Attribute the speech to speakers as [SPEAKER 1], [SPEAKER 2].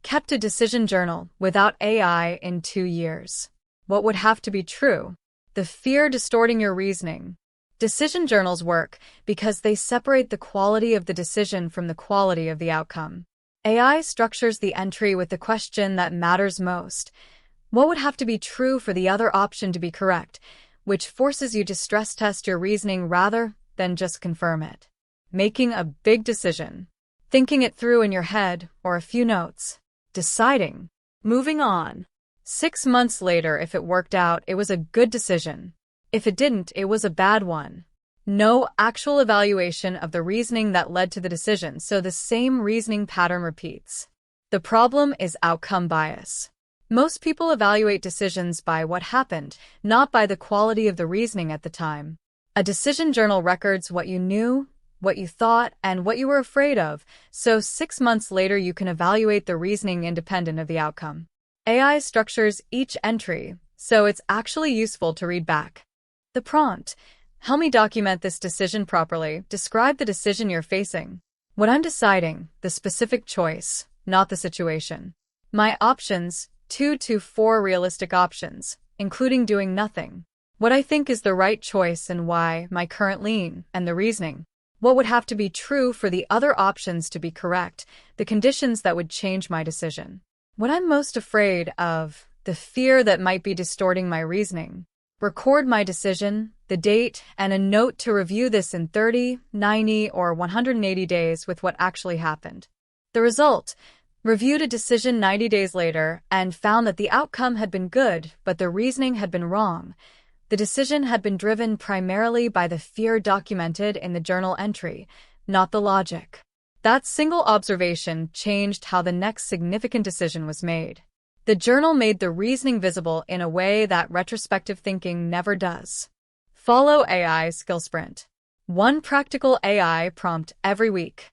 [SPEAKER 1] kept a decision journal without AI in 2 years. What would have to be true? The fear distorting your reasoning. Decision journals work because they separate the quality of the decision from the quality of the outcome. AI structures the entry with the question that matters most. What would have to be true for the other option to be correct, which forces you to stress test your reasoning rather than just confirm it. Making a big decision. Thinking it through in your head or a few notes. Deciding. Moving on. 6 months later, if it worked out, it was a good decision. If it didn't, it was a bad one. No actual evaluation of the reasoning that led to the decision, so the same reasoning pattern repeats. The problem is outcome bias. Most people evaluate decisions by what happened, not by the quality of the reasoning at the time. A decision journal records what you knew, what you thought, and what you were afraid of, so 6 months later you can evaluate the reasoning independent of the outcome. AI structures each entry, so it's actually useful to read back. The prompt: help me document this decision properly. Describe the decision you're facing. What I'm deciding, the specific choice, not the situation. My options, 2 to 4 realistic options, including doing nothing. What I think is the right choice and why, my current lean, and the reasoning. What would have to be true for the other options to be correct, the conditions that would change my decision. What I'm most afraid of, the fear that might be distorting my reasoning. Record my decision, the date, and a note to review this in 30, 90, or 180 days with what actually happened. The result: reviewed a decision 90 days later and found that the outcome had been good, but the reasoning had been wrong. The decision had been driven primarily by the fear documented in the journal entry, not the logic. That single observation changed how the next significant decision was made. The journal made the reasoning visible in a way that retrospective thinking never does. Follow AI Skill Sprint. 1 practical AI prompt every week.